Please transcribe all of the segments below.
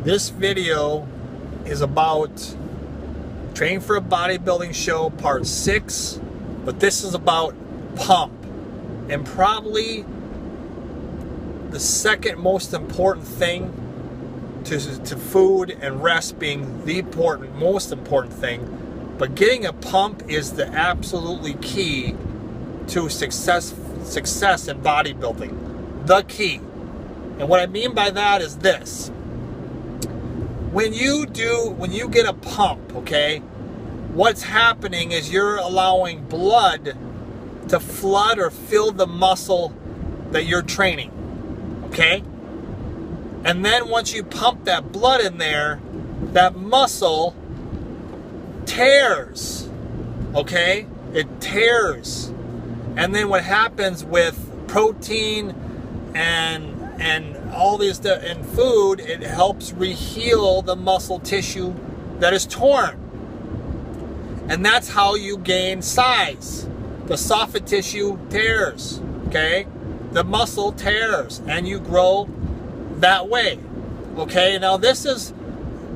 This video is about training for a bodybuilding show, part 6, but this is about pump, and probably the second most important thing to food and rest being the most important thing, but getting a pump is the absolutely key to success in bodybuilding. The key. And what I mean by that is this. When you get a pump, okay, what's happening is you're allowing blood to flood or fill the muscle that you're training, okay? And then once you pump that blood in there, that muscle tears, okay? It tears. And then what happens with protein and all these and food, it helps reheal the muscle tissue that is torn. And that's how you gain size. The soft tissue tears, okay? The muscle tears and you grow that way, okay? Now this is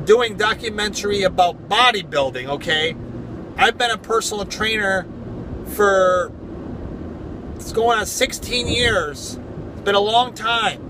doing documentary about bodybuilding, okay? I've been a personal trainer for, it's going on 16 years. It's been a long time.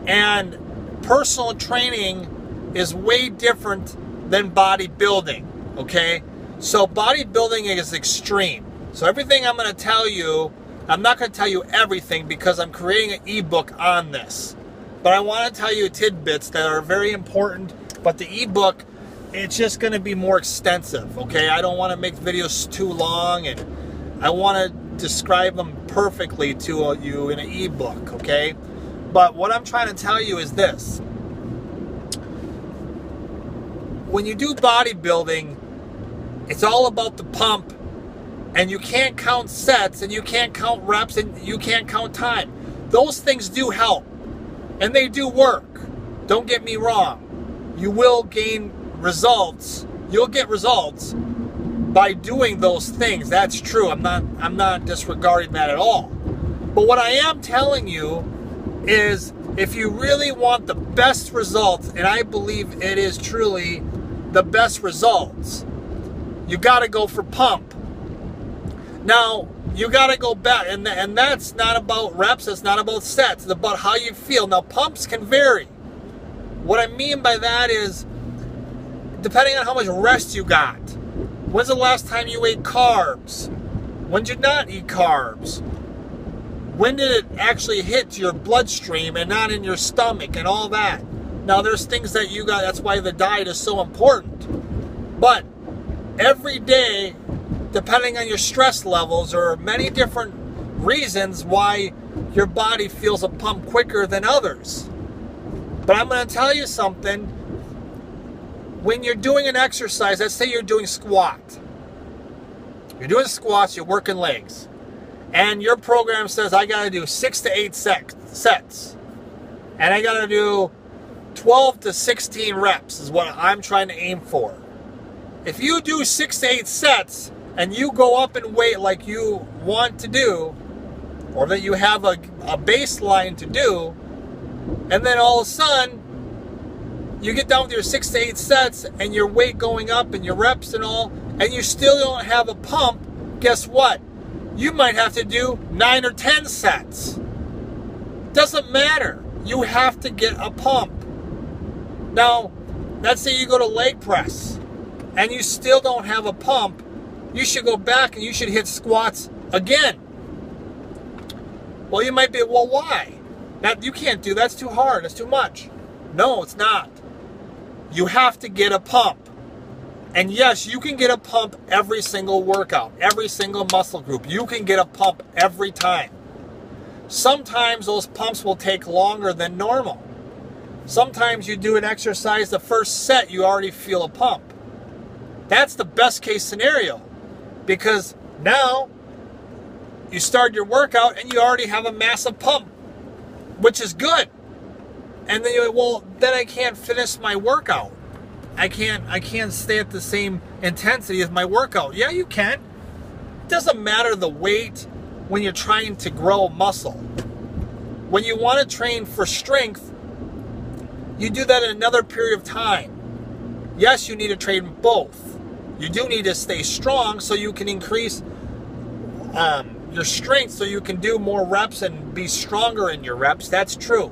And personal training is way different than bodybuilding, okay? So bodybuilding is extreme. So everything I'm going to tell you, I'm not going to tell you everything because I'm creating an ebook on this. But I want to tell you tidbits that are very important. But the ebook, it's just going to be more extensive, okay? I don't want to make videos too long, and I want to describe them perfectly to you in an ebook, okay? But what I'm trying to tell you is this. When you do bodybuilding, it's all about the pump, and you can't count sets, and you can't count reps, and you can't count time. Those things do help, and they do work. Don't get me wrong. You will gain results. You'll get results by doing those things. That's true. I'm not disregarding that at all. But what I am telling you is, if you really want the best results, and I believe it is truly the best results, you got to go for pump. Now, you got to go back, and that's not about reps, it's not about sets, it's about how you feel. Now, pumps can vary. What I mean by that is, depending on how much rest you got. When's the last time you ate carbs? When did you not eat carbs? When did it actually hit your bloodstream and not in your stomach and all that? Now, there's things that you got, that's why the diet is so important. But every day, depending on your stress levels, there are many different reasons why your body feels a pump quicker than others. But I'm going to tell you something. When you're doing an exercise, let's say you're doing squat. You're doing squats, you're working legs. And your program says, I got to do 6 to 8 sets. And I got to do 12 to 16 reps is what I'm trying to aim for. If you do 6 to 8 sets and you go up in weight like you want to do, or that you have a baseline to do, and then all of a sudden you get down with your 6 to 8 sets and your weight going up and your reps and all, and you still don't have a pump, guess what? You might have to do 9 or 10 sets. Doesn't matter. You have to get a pump. Now, let's say you go to leg press and you still don't have a pump. You should go back and you should hit squats again. Well, you might be, well, why? You can't do that. That's too hard. That's too much. No, it's not. You have to get a pump. And yes, you can get a pump every single workout, every single muscle group. You can get a pump every time. Sometimes those pumps will take longer than normal. Sometimes you do an exercise, the first set, you already feel a pump. That's the best case scenario, because now you start your workout and you already have a massive pump, which is good. And then you're like, well, then I can't finish my workout. I can't stay at the same intensity as my workout. Yeah, you can. It doesn't matter the weight when you're trying to grow muscle. When you want to train for strength, You do that in another period of time. Yes, you need to train both. You do need to stay strong so you can increase your strength, so you can do more reps and be stronger in your reps. That's true.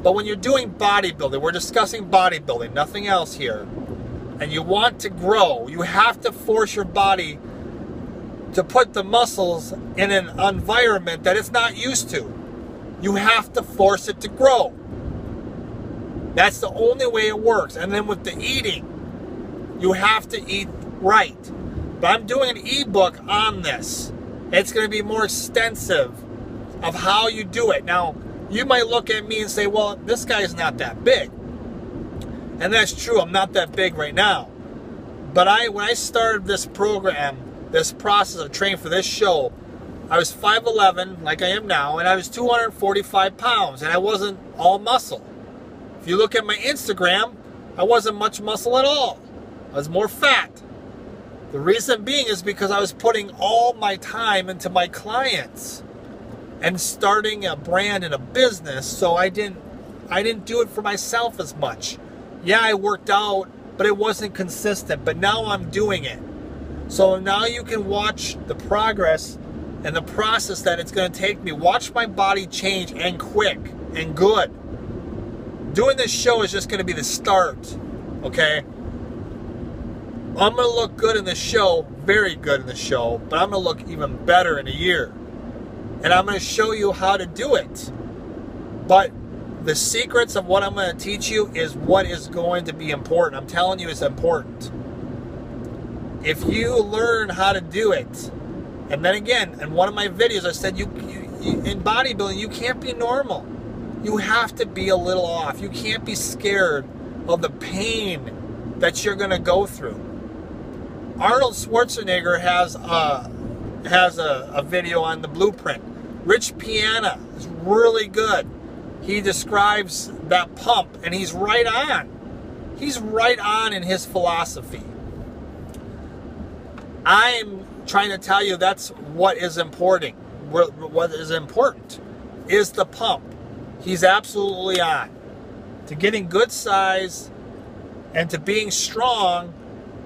But when you're doing bodybuilding, we're discussing bodybuilding, nothing else here, and you want to grow, you have to force your body to put the muscles in an environment that it's not used to. You have to force it to grow. That's the only way it works. And then with the eating, you have to eat right. But I'm doing an ebook on this. It's going to be more extensive of how you do it. Now, you might look at me and say, well, this guy's not that big. And that's true, I'm not that big right now. But when I started this program, this process of training for this show, I was 5'11", like I am now, and I was 245 pounds, and I wasn't all muscle. If you look at my Instagram, I wasn't much muscle at all. I was more fat. The reason being is because I was putting all my time into my clients and starting a brand and a business, so I didn't do it for myself as much. Yeah, I worked out, but it wasn't consistent, but now I'm doing it. So now you can watch the progress and the process that it's going to take me. Watch my body change, and quick and good. Doing this show is just going to be the start, okay? I'm going to look good in the show, very good in the show, but I'm going to look even better in a year. And I'm going to show you how to do it. But the secrets of what I'm going to teach you is what is going to be important. I'm telling you, it's important. If you learn how to do it, and then again, in one of my videos, I said, you in bodybuilding, you can't be normal. You have to be a little off. You can't be scared of the pain that you're going to go through. Arnold Schwarzenegger has a video on the blueprint. Rich Piana is really good. He describes that pump, and he's right on. He's right on in his philosophy. I'm trying to tell you that's what is important. What is important is the pump. He's absolutely on. To getting good size and to being strong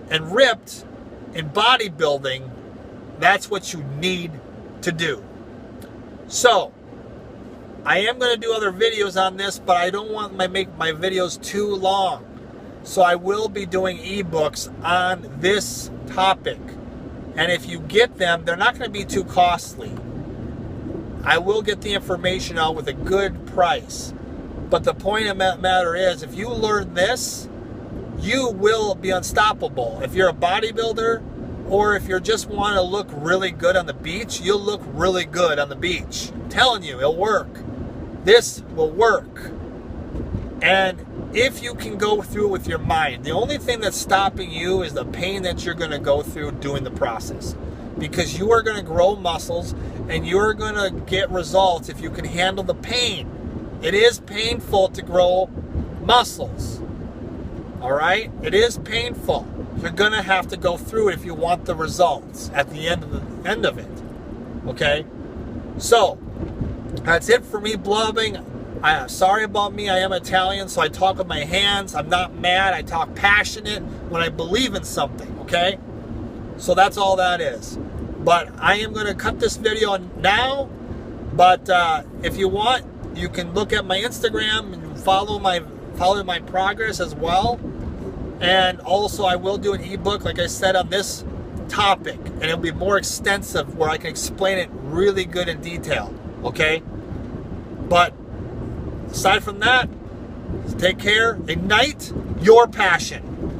and ripped in bodybuilding, that's what you need to do. So, I am going to do other videos on this, but I don't want to make my videos too long. So I will be doing ebooks on this topic. And if you get them, they're not going to be too costly. I will get the information out with a good price. But the point of the matter is, if you learn this, you will be unstoppable. If you're a bodybuilder, or if you just want to look really good on the beach, you'll look really good on the beach. I'm telling you, it'll work. This will work. And if you can go through with your mind, the only thing that's stopping you is the pain that you're going to go through doing the process. Because you are going to grow muscles, and you're going to get results if you can handle the pain. It is painful to grow muscles. All right? It is painful. You're going to have to go through it if you want the results at the end of it. Okay? So, that's it for me blubbing. Sorry about me. I am Italian, so I talk with my hands. I'm not mad. I talk passionate when I believe in something. Okay? So that's all that is. But I am going to cut this video now. But if you want, you can look at my Instagram and follow my progress as well. And also, I will do an ebook, like I said, on this topic, and it'll be more extensive, where I can explain it really good in detail. Okay? But aside from that, take care. Ignite your passion.